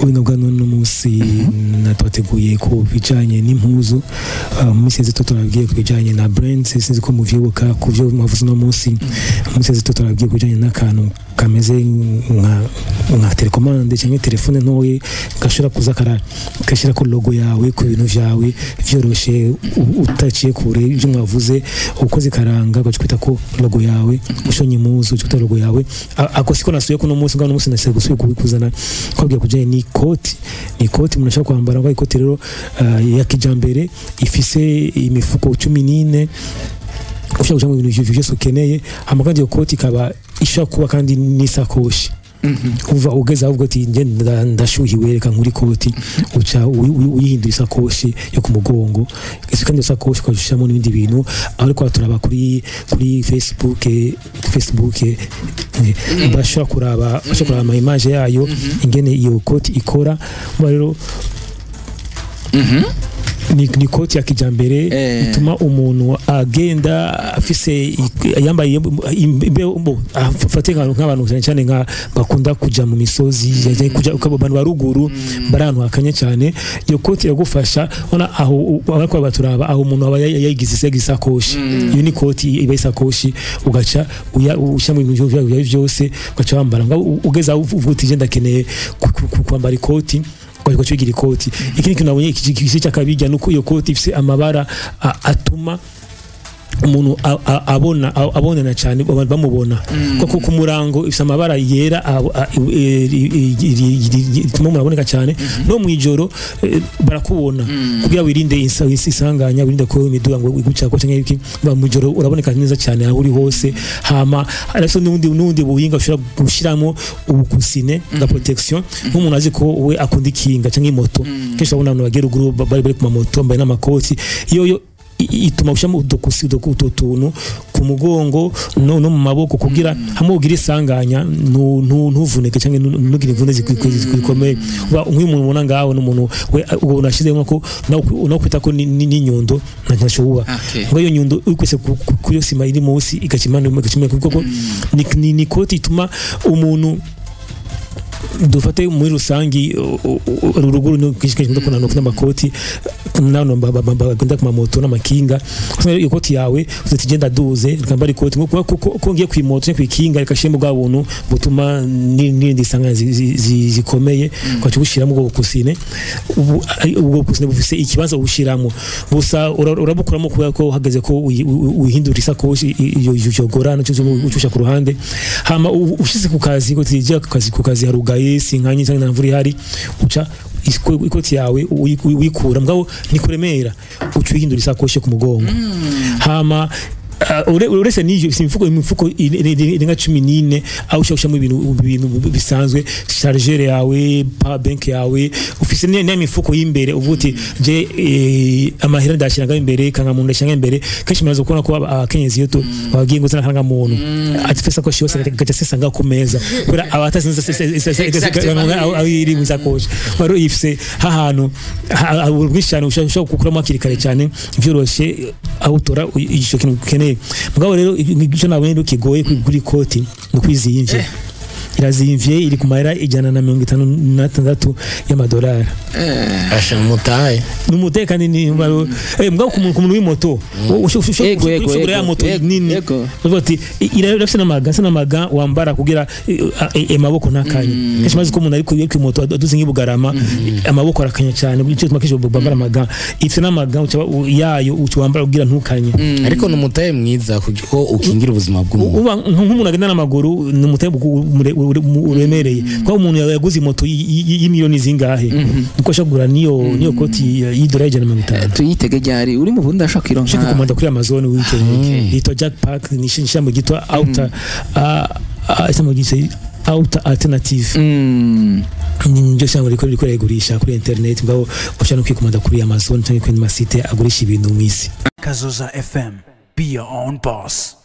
ubuhinga bwa none munsi natwateguye ku bijanye n'impuzu munsi zito turabwiye ku bijanye na brands sinzi ko muvyibuka ku byo mwavuze no munsi zito turabwiye ku bijanye n'akantu kameze nka telecommande cyangwa telefone ntoye gashira kuza kashira ko logo yawe ku bintu vyawe vyoroshe utaciye kure ibyo mwavuze ukoze karanga gakwita ko logo yawe ushonye impuzu cyuta logo yawe ako siko nasuye ko no munsi ngano munsi nase gusuye kubikuzana kwabwiye kujanye ni koti munashaka kwambara ngo ikoti rero ya kijambere ifise imifuko 14 ushaka kujya mu bintu byose ukeneye hama kandi iyo koti ikaba ishaka kuba kandi n'isakoshi uva ugeza ahubwo ati nge ndashuhiwe reka nkuri koti uca uyihindura isakoshi yo ku mugongo ese kandi isakoshi ukashishamo n'ibindi bintu ariko turaba kuri Facebook bashaka kuraba ama image yayo ingene iyo koti ikora rero ni koti ya kijambere ituma umuntu agenda afise yambaye fatenga nk'abantu cyane nka bakunda kuja mu misozi kuja abantu baruguru barantu hakanye cyane iyo koti yagufasha ona aho abako baturaba aho umuntu aba yayigize isakoshi iyo ni koti iba isakoshi ugaca ushyamo ibintu byose ugaca wambara ugeza uvuga je ndakeneye kwambara ikoti kwa cyo ikoti ikindi nabonye iki cyakabijya nuko iyo koti ifise amabara atuma umuntu abonana cyane bamubona kuko ku murango ifise amabara yera ituma muraboneka cyane no mwijoro barakubona kugira wirinde isanganya wirinde ko imiduga ngo iguca ko cyangwa iki mwijoro uraboneka neza cyane aho uri hose hama araso n'undi buhinga ushobora gushiramo ubukusine na protection nk'umuntu azi ko we akunda ikinga cyangwa imoto kesho abona abantu bagera uguru bari ku mamoto bambaye n'amakoti iyo ituma ushamo utuntu ku mugongo no mu maboko kugira hamugira isanganya ntuvuneke cyangwa ntugire imvune zikomeye nk'umuntu ubona ngaho n'umuntu we ubona ashizemo ko no kwita ko n'inyundo ntashobora ngo iyo nyundo ukwese kuyo sima iri munsi igakimana kuko ni koti ituma umuntu dufate muri rusangi uruguru no kishike ndakona no n'amakoti nano bagenda ku mamoto n'amakinga iyo koti yawe uzatigenda duze kambara ikoti ko ngiye ku moto no kwikinga ikashimwe bwa buntu butuma n'indi sanga zikomeye kwa cyushiramo ubwo kusine ubwo kusine bufise ikibanza ushiramo gusa urabukuramo kuba ko hageze ko uhindura isakoshi iyo gorana cyo ucusha ku ruhande hama ushize ku kazi ko tije ku kazi harugaye sinkanyi cyangwa navuri hari uca ikoti yawe wikura mugabo nikuremera ucyuhindura isakoshi ku mugongo hama urese n'ivyo imifuko irenga 14 aho ushaka ibintu bisanzwe charger yawe power bank yawe ufise n'imifuko y'imbere uvuti je amahera ndashiranga imbere kanga muntu ndashiranga imbere keshi murazo kubona ko abakenyezi yoto bagiye ngo zana muntu atfesa ko shose gacha sesanga ku meza kora abatazinza iri musakoshi baro ifise hahantu ubwishane ushaka gukuramo akirikare cyane vyoroshe autora igisho kintu mugabo rero icyo nabonye kigoye kuri koti no kwiziyimvye irazimvye iri ku mahera $156 y'amadolari asha mutaye n'umuteka kandi ni mbaro mugabo ku muntu w'imoto ushobora ya moto nini bati irafise n'amaga wambara kugira amaboko nakanye keshi maze ko umuntu ari ku moto aduze nk'ibugarama amaboko arakanya cyane bityo tumakisho bambara amaga ifise n'amaga yayo uwambara kugira ntukanye ariko n'umutaye mwiza kuko ukingira ubuzima bw'umuntu uba nk'umuntu agenda n'amaguru n'umutaye uremereye kwa umuntu yaguze moto y'imiliyoni zingahe uko shagura niyo koti y'idolari 150 tuyitege ryari uri mu bundi ashaka ironka shaka komanda kuri Amazon weekend hito Jackpack nishinsha mu gitwa outer outer alternative nje cyangwa riko regurisha kuri internet ngabo ushaka no kwikomanda kuri Amazon cyangwa kuri masite agurisha ibintu mwisi Kazoza FM, be your own boss.